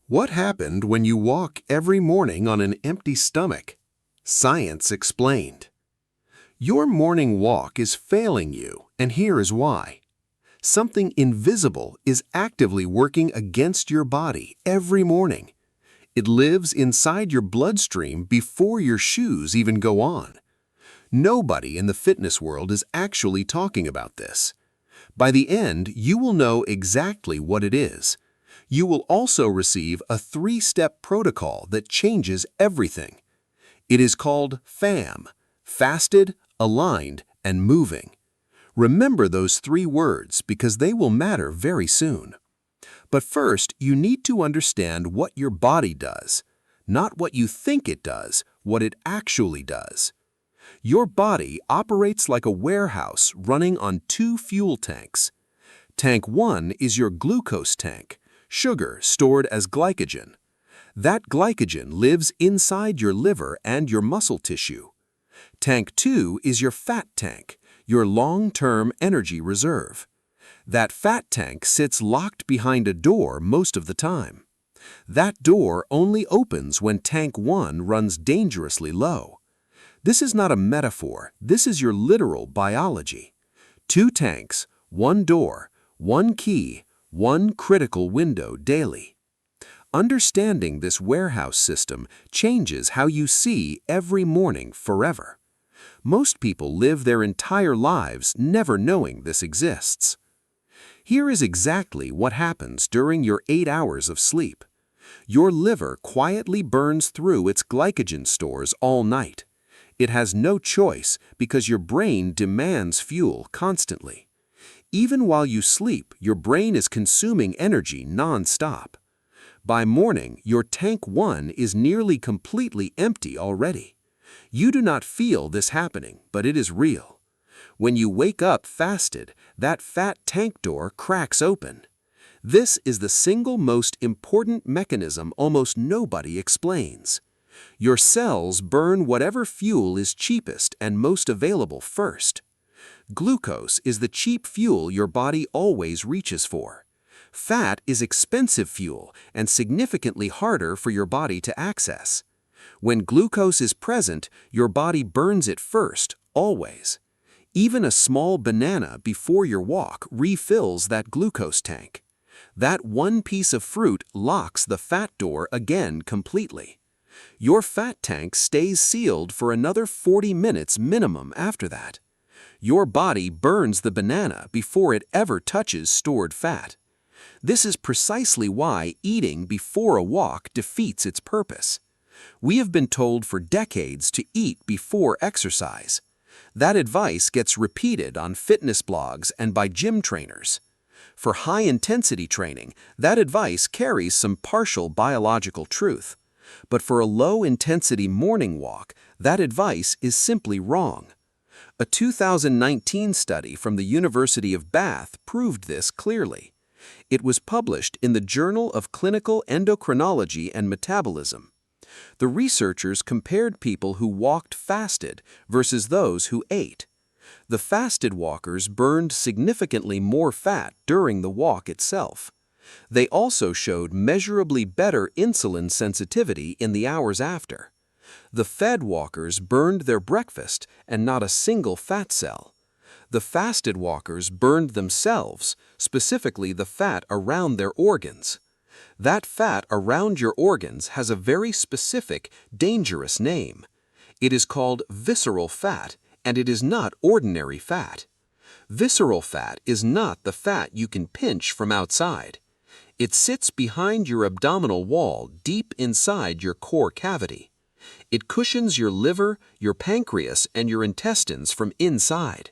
What happened when you walk every morning on an empty stomach? Science explained. Your morning walk is failing you, and here is why. Something invisible is actively working against your body every morning. It lives inside your bloodstream before your shoes even go on. Nobody in the fitness world is actually talking about this. By the end, you will know exactly what it is. You will also receive a 3-step protocol that changes everything. It is called FAM, Fasted, Aligned, and Moving. Remember those 3 words because they will matter very soon. But first, you need to understand what your body does. Not what you think it does, what it actually does. Your body operates like a warehouse running on 2 fuel tanks. Tank 1 is your glucose tank, sugar stored as glycogen. That glycogen lives inside your liver and your muscle tissue. Tank 2 is your fat tank, your long-term energy reserve. That fat tank sits locked behind a door most of the time. That door only opens when Tank 1 runs dangerously low. This is not a metaphor, this is your literal biology. 2 tanks, 1 door, 1 key, 1 critical window daily. Understanding this warehouse system changes how you see every morning forever. Most people live their entire lives never knowing this exists. Here is exactly what happens during your 8 hours of sleep. Your liver quietly burns through its glycogen stores all night. It has no choice because your brain demands fuel constantly. Even while you sleep, your brain is consuming energy non-stop. By morning, your Tank 1 is nearly completely empty already. You do not feel this happening, but it is real. When you wake up fasted, that fat tank door cracks open. This is the single most important mechanism almost nobody explains. Your cells burn whatever fuel is cheapest and most available first. Glucose is the cheap fuel your body always reaches for. Fat is expensive fuel and significantly harder for your body to access. When glucose is present, your body burns it first, always. Even a small banana before your walk refills that glucose tank. That one piece of fruit locks the fat door again completely. Your fat tank stays sealed for another 40 minutes minimum after that. Your body burns the banana before it ever touches stored fat. This is precisely why eating before a walk defeats its purpose. We have been told for decades to eat before exercise. That advice gets repeated on fitness blogs and by gym trainers. For high-intensity training, that advice carries some partial biological truth. But for a low-intensity morning walk, that advice is simply wrong. A 2019 study from the University of Bath proved this clearly. It was published in the Journal of Clinical Endocrinology and Metabolism. The researchers compared people who walked fasted versus those who ate. The fasted walkers burned significantly more fat during the walk itself. They also showed measurably better insulin sensitivity in the hours after. The fed walkers burned their breakfast and not a single fat cell. The fasted walkers burned themselves, specifically the fat around their organs. That fat around your organs has a very specific, dangerous name. It is called visceral fat, and it is not ordinary fat. Visceral fat is not the fat you can pinch from outside. It sits behind your abdominal wall deep inside your core cavity. It cushions your liver, your pancreas, and your intestines from inside.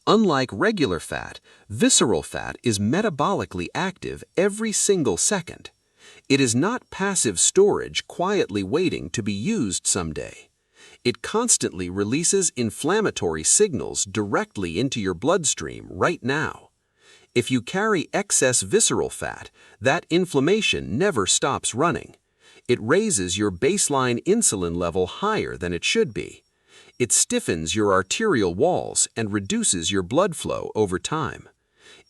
Unlike regular fat, visceral fat is metabolically active every single second. It is not passive storage quietly waiting to be used someday. It constantly releases inflammatory signals directly into your bloodstream right now. If you carry excess visceral fat, that inflammation never stops running. It raises your baseline insulin level higher than it should be. It stiffens your arterial walls and reduces your blood flow over time.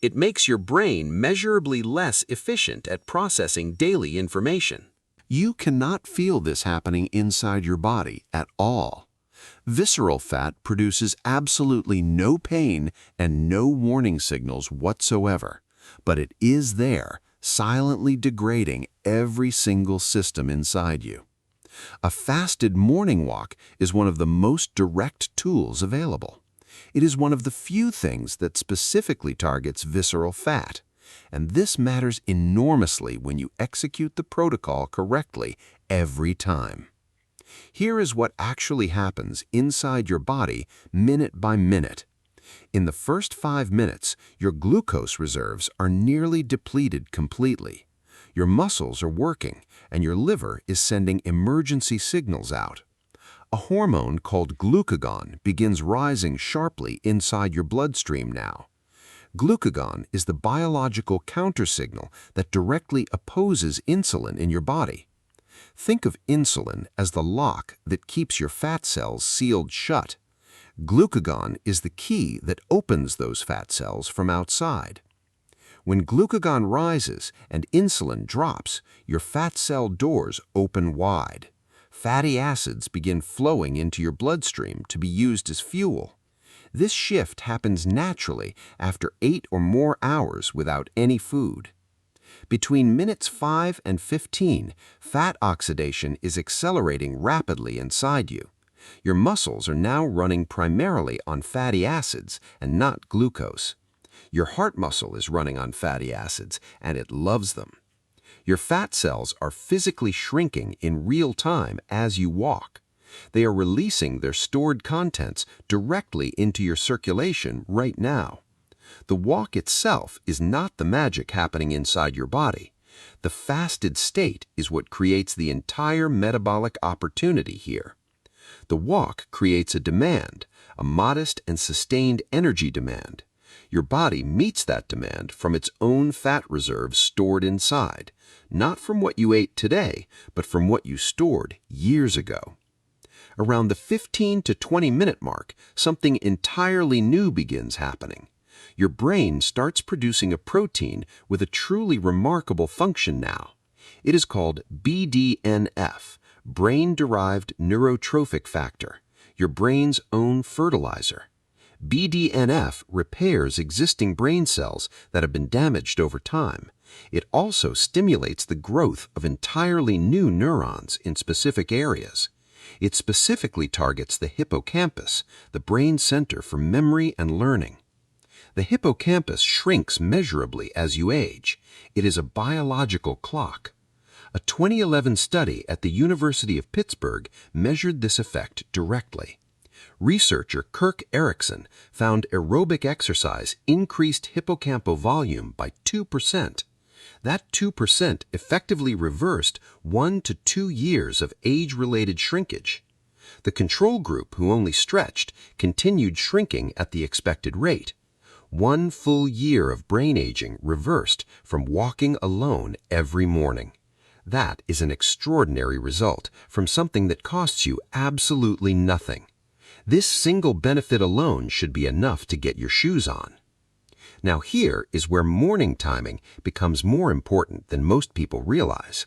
It makes your brain measurably less efficient at processing daily information. You cannot feel this happening inside your body at all. Visceral fat produces absolutely no pain and no warning signals whatsoever, but it is there, silently degrading every single system inside you. A fasted morning walk is one of the most direct tools available. It is one of the few things that specifically targets visceral fat, and this matters enormously when you execute the protocol correctly every time. Here is what actually happens inside your body minute by minute. In the first 5 minutes, your glucose reserves are nearly depleted completely. Your muscles are working, and your liver is sending emergency signals out. A hormone called glucagon begins rising sharply inside your bloodstream now. Glucagon is the biological countersignal that directly opposes insulin in your body. Think of insulin as the lock that keeps your fat cells sealed shut. Glucagon is the key that opens those fat cells from outside. When glucagon rises and insulin drops, your fat cell doors open wide. Fatty acids begin flowing into your bloodstream to be used as fuel. This shift happens naturally after 8 or more hours without any food. Between minutes 5 and 15, fat oxidation is accelerating rapidly inside you. Your muscles are now running primarily on fatty acids and not glucose. Your heart muscle is running on fatty acids, and it loves them. Your fat cells are physically shrinking in real time as you walk. They are releasing their stored contents directly into your circulation right now. The walk itself is not the magic happening inside your body. The fasted state is what creates the entire metabolic opportunity here. The walk creates a demand, a modest and sustained energy demand. Your body meets that demand from its own fat reserves stored inside, not from what you ate today, but from what you stored years ago. Around the 15 to 20-minute mark, something entirely new begins happening. Your brain starts producing a protein with a truly remarkable function now. It is called BDNF, Brain-Derived Neurotrophic Factor, your brain's own fertilizer. BDNF repairs existing brain cells that have been damaged over time. It also stimulates the growth of entirely new neurons in specific areas. It specifically targets the hippocampus, the brain center for memory and learning. The hippocampus shrinks measurably as you age. It is a biological clock. A 2011 study at the University of Pittsburgh measured this effect directly. Researcher Kirk Erickson found aerobic exercise increased hippocampal volume by 2%. That 2% effectively reversed 1 to 2 years of age-related shrinkage. The control group, who only stretched, continued shrinking at the expected rate. 1 full year of brain aging reversed from walking alone every morning. That is an extraordinary result from something that costs you absolutely nothing. This single benefit alone should be enough to get your shoes on. Now here is where morning timing becomes more important than most people realize.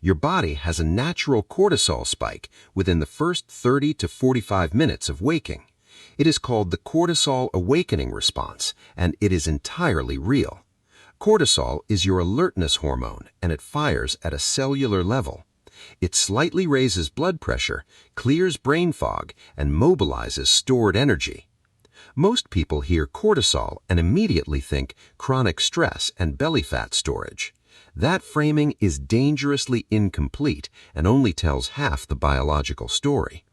Your body has a natural cortisol spike within the first 30 to 45 minutes of waking. It is called the cortisol awakening response, and it is entirely real. Cortisol is your alertness hormone, and it fires at a cellular level. It slightly raises blood pressure, clears brain fog, and mobilizes stored energy. Most people hear cortisol and immediately think chronic stress and belly fat storage. That framing is dangerously incomplete and only tells half the biological story.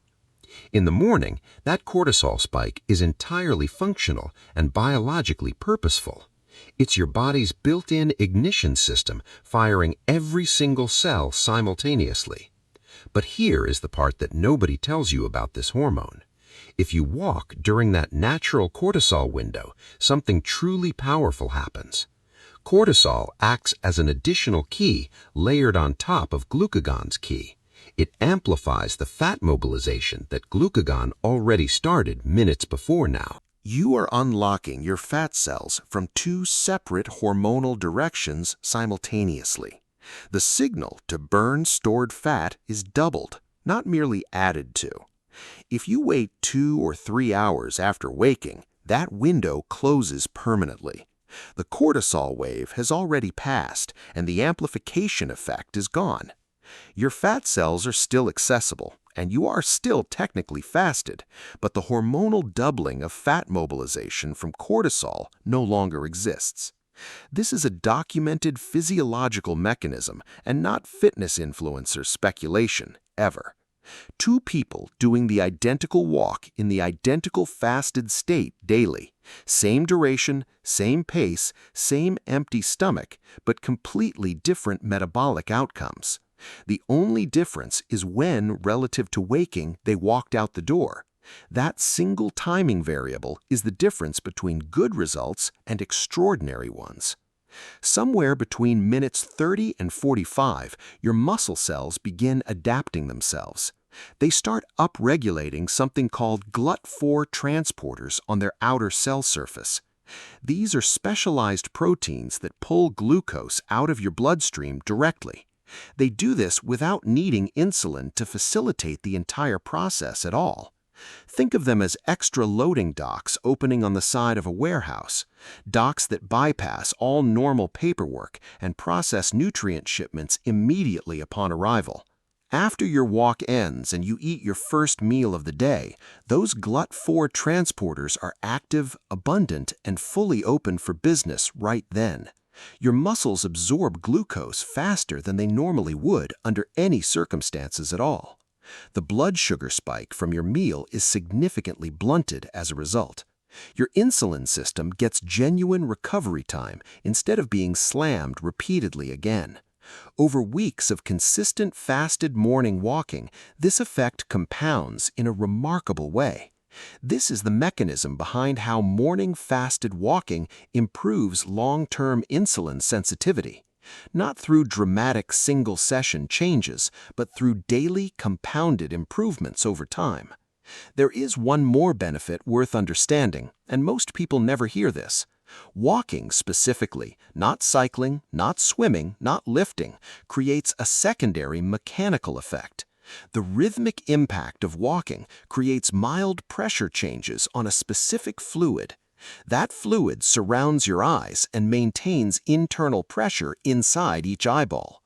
In the morning, that cortisol spike is entirely functional and biologically purposeful. It's your body's built-in ignition system firing every single cell simultaneously. But here is the part that nobody tells you about this hormone. If you walk during that natural cortisol window, something truly powerful happens. Cortisol acts as an additional key layered on top of glucagon's key. It amplifies the fat mobilization that glucagon already started minutes before now. You are unlocking your fat cells from two separate hormonal directions simultaneously. The signal to burn stored fat is doubled, not merely added to. If you wait 2 or 3 hours after waking, that window closes permanently. The cortisol wave has already passed, and the amplification effect is gone. Your fat cells are still accessible, and you are still technically fasted, but the hormonal doubling of fat mobilization from cortisol no longer exists. This is a documented physiological mechanism and not fitness influencer speculation, ever. Two people doing the identical walk in the identical fasted state daily. Same duration, same pace, same empty stomach, but completely different metabolic outcomes. The only difference is when, relative to waking, they walked out the door. That single timing variable is the difference between good results and extraordinary ones. Somewhere between minutes 30 and 45, your muscle cells begin adapting themselves. They start upregulating something called GLUT4 transporters on their outer cell surface. These are specialized proteins that pull glucose out of your bloodstream directly. They do this without needing insulin to facilitate the entire process at all. Think of them as extra loading docks opening on the side of a warehouse, docks that bypass all normal paperwork and process nutrient shipments immediately upon arrival. After your walk ends and you eat your first meal of the day, those GLUT4 transporters are active, abundant, and fully open for business right then. Your muscles absorb glucose faster than they normally would under any circumstances at all. The blood sugar spike from your meal is significantly blunted as a result. Your insulin system gets genuine recovery time instead of being slammed repeatedly again. Over weeks of consistent fasted morning walking, this effect compounds in a remarkable way. This is the mechanism behind how morning fasted walking improves long-term insulin sensitivity. Not through dramatic single-session changes, but through daily compounded improvements over time. There is one more benefit worth understanding, and most people never hear this. Walking specifically, not cycling, not swimming, not lifting, creates a secondary mechanical effect. The rhythmic impact of walking creates mild pressure changes on a specific fluid. That fluid surrounds your eyes and maintains internal pressure inside each eyeball.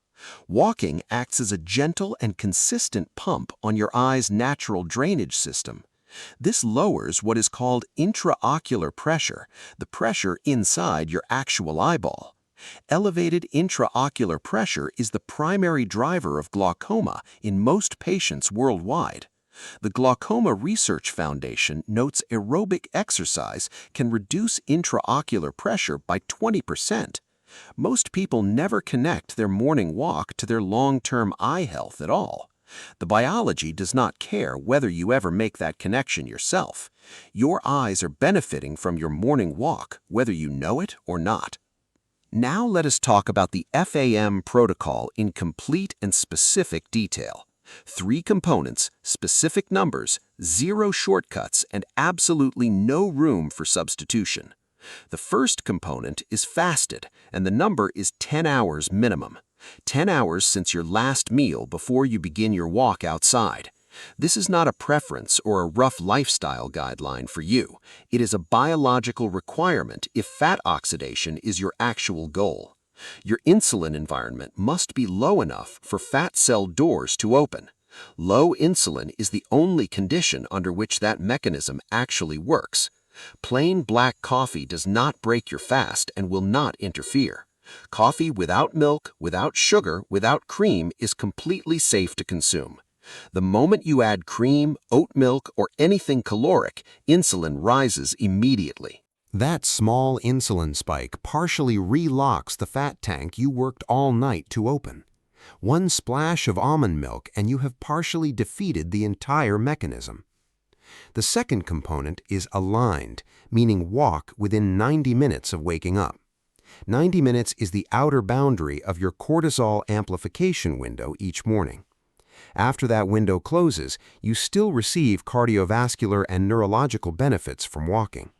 Walking acts as a gentle and consistent pump on your eye's natural drainage system. This lowers what is called intraocular pressure, the pressure inside your actual eyeball. Elevated intraocular pressure is the primary driver of glaucoma in most patients worldwide. The Glaucoma Research Foundation notes aerobic exercise can reduce intraocular pressure by 20%. Most people never connect their morning walk to their long-term eye health at all. The biology does not care whether you ever make that connection yourself. Your eyes are benefiting from your morning walk, whether you know it or not. Now let us talk about the FAM protocol in complete and specific detail. 3 components, specific numbers, 0 shortcuts, and absolutely no room for substitution. The first component is fasted, and the number is 10 hours minimum. 10 hours since your last meal before you begin your walk outside. This is not a preference or a rough lifestyle guideline for you. It is a biological requirement if fat oxidation is your actual goal. Your insulin environment must be low enough for fat cell doors to open. Low insulin is the only condition under which that mechanism actually works. Plain black coffee does not break your fast and will not interfere. Coffee without milk, without sugar, without cream is completely safe to consume. The moment you add cream, oat milk, or anything caloric, insulin rises immediately. That small insulin spike partially relocks the fat tank you worked all night to open. One splash of almond milk and you have partially defeated the entire mechanism. The second component is aligned, meaning walk within 90 minutes of waking up. 90 minutes is the outer boundary of your cortisol amplification window each morning. After that window closes, you still receive cardiovascular and neurological benefits from walking.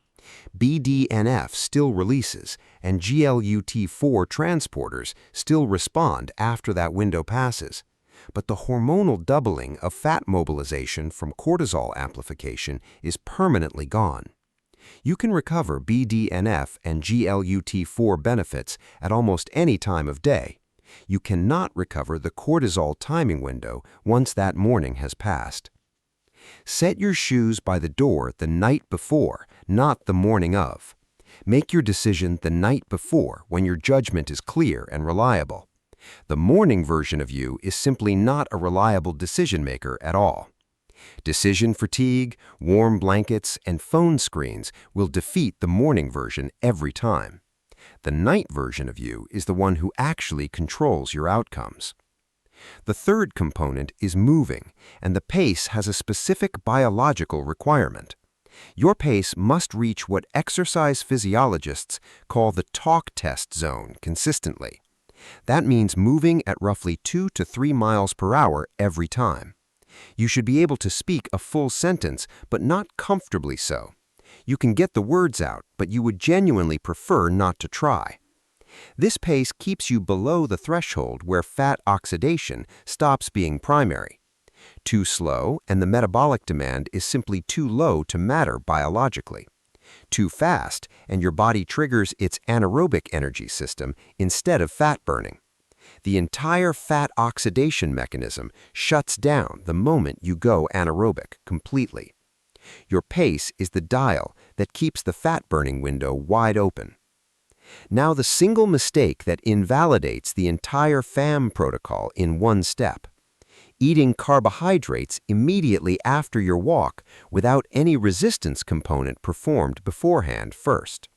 BDNF still releases, and GLUT4 transporters still respond after that window passes. But the hormonal doubling of fat mobilization from cortisol amplification is permanently gone. You can recover BDNF and GLUT4 benefits at almost any time of day. You cannot recover the cortisol timing window once that morning has passed. Set your shoes by the door the night before, not the morning of. Make your decision the night before when your judgment is clear and reliable. The morning version of you is simply not a reliable decision maker at all. Decision fatigue, warm blankets, and phone screens will defeat the morning version every time. The night version of you is the one who actually controls your outcomes. The third component is moving, and the pace has a specific biological requirement. Your pace must reach what exercise physiologists call the talk test zone consistently. That means moving at roughly 2 to 3 miles per hour every time. You should be able to speak a full sentence, but not comfortably so. You can get the words out, but you would genuinely prefer not to try. This pace keeps you below the threshold where fat oxidation stops being primary. Too slow, and the metabolic demand is simply too low to matter biologically. Too fast, and your body triggers its anaerobic energy system instead of fat burning. The entire fat oxidation mechanism shuts down the moment you go anaerobic completely. Your pace is the dial that keeps the fat-burning window wide open. Now, the single mistake that invalidates the entire FAM protocol in one step: eating carbohydrates immediately after your walk without any resistance component performed beforehand first.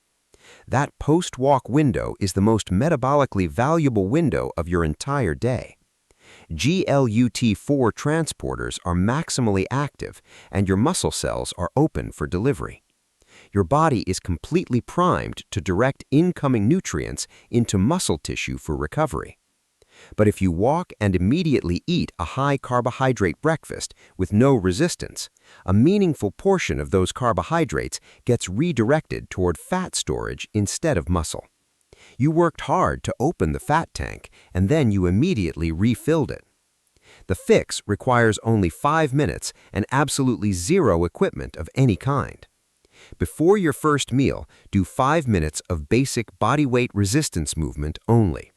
That post-walk window is the most metabolically valuable window of your entire day. GLUT4 transporters are maximally active, and your muscle cells are open for delivery. Your body is completely primed to direct incoming nutrients into muscle tissue for recovery. But if you walk and immediately eat a high-carbohydrate breakfast with no resistance, a meaningful portion of those carbohydrates gets redirected toward fat storage instead of muscle. You worked hard to open the fat tank, and then you immediately refilled it. The fix requires only 5 minutes and absolutely zero equipment of any kind. Before your first meal, do 5 minutes of basic body weight resistance movement only.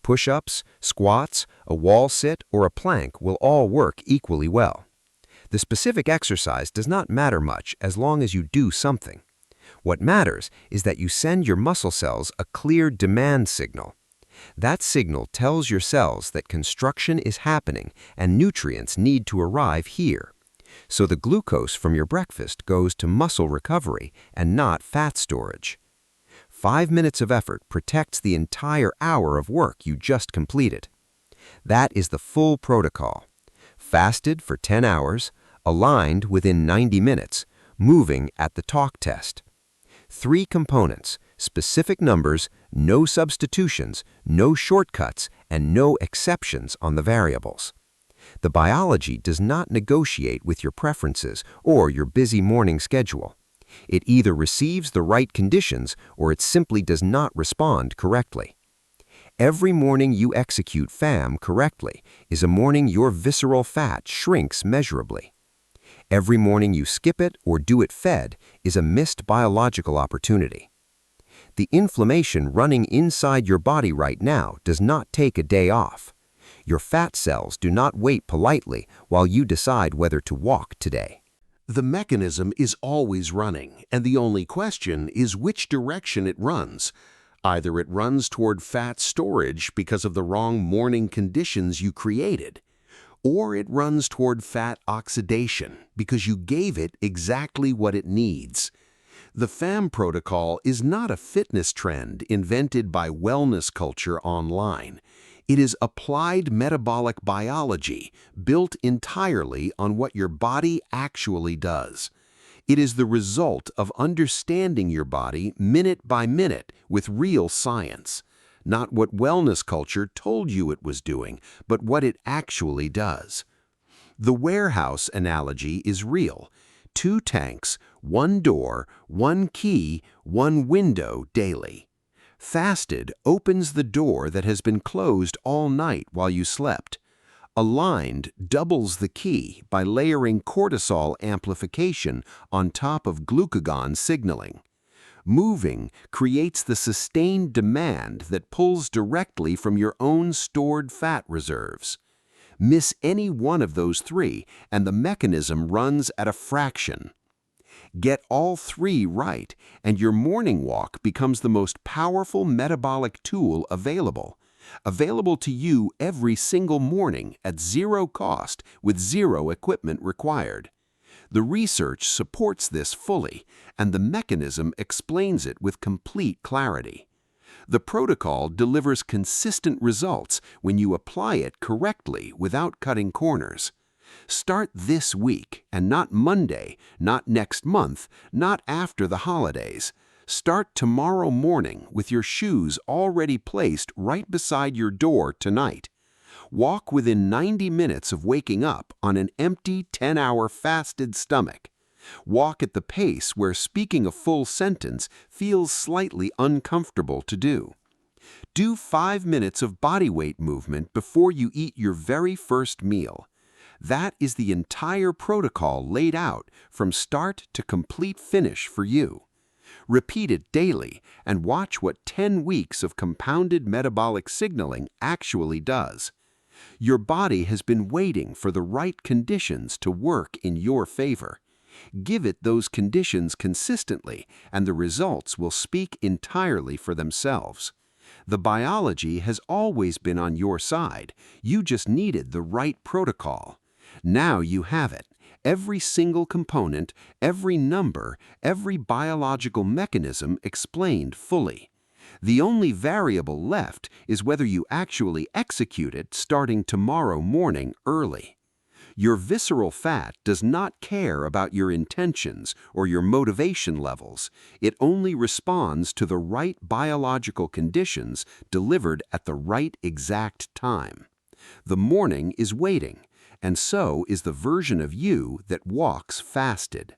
Push-ups, squats, a wall sit, or a plank will all work equally well. The specific exercise does not matter much as long as you do something. What matters is that you send your muscle cells a clear demand signal. That signal tells your cells that construction is happening and nutrients need to arrive here. So the glucose from your breakfast goes to muscle recovery and not fat storage. 5 minutes of effort protects the entire hour of work you just completed. That is the full protocol. Fasted for 10 hours, aligned within 90 minutes, moving at the talk test. 3 components, specific numbers, no substitutions, no shortcuts, and no exceptions on the variables. The biology does not negotiate with your preferences or your busy morning schedule. It either receives the right conditions or it simply does not respond correctly. Every morning you execute FAM correctly is a morning your visceral fat shrinks measurably. Every morning you skip it or do it fed is a missed biological opportunity. The inflammation running inside your body right now does not take a day off. Your fat cells do not wait politely while you decide whether to walk today. The mechanism is always running, and the only question is which direction it runs. Either it runs toward fat storage because of the wrong morning conditions you created, or it runs toward fat oxidation because you gave it exactly what it needs. The FAM protocol is not a fitness trend invented by wellness culture online. It is applied metabolic biology built entirely on what your body actually does. It is the result of understanding your body minute by minute with real science. Not what wellness culture told you it was doing, but what it actually does. The warehouse analogy is real. 2 tanks, 1 door, 1 key, 1 window daily. Fasted opens the door that has been closed all night while you slept. Aligned doubles the key by layering cortisol amplification on top of glucagon signaling. Moving creates the sustained demand that pulls directly from your own stored fat reserves. Miss any one of those 3 and the mechanism runs at a fraction. Get all 3 right and your morning walk becomes the most powerful metabolic tool available to you every single morning at 0 cost with 0 equipment required. The research supports this fully, and the mechanism explains it with complete clarity. The protocol delivers consistent results when you apply it correctly without cutting corners. Start this week and not Monday, not next month, not after the holidays. Start tomorrow morning with your shoes already placed right beside your door tonight. Walk within 90 minutes of waking up on an empty 10-hour fasted stomach. Walk at the pace where speaking a full sentence feels slightly uncomfortable to do. Do 5 minutes of body weight movement before you eat your very first meal. That is the entire protocol laid out from start to complete finish for you. Repeat it daily and watch what 10 weeks of compounded metabolic signaling actually does. Your body has been waiting for the right conditions to work in your favor. Give it those conditions consistently, and the results will speak entirely for themselves. The biology has always been on your side. You just needed the right protocol. Now you have it. Every single component, every number, every biological mechanism explained fully. The only variable left is whether you actually execute it starting tomorrow morning early. Your visceral fat does not care about your intentions or your motivation levels. It only responds to the right biological conditions delivered at the right exact time. The morning is waiting, and so is the version of you that walks fasted.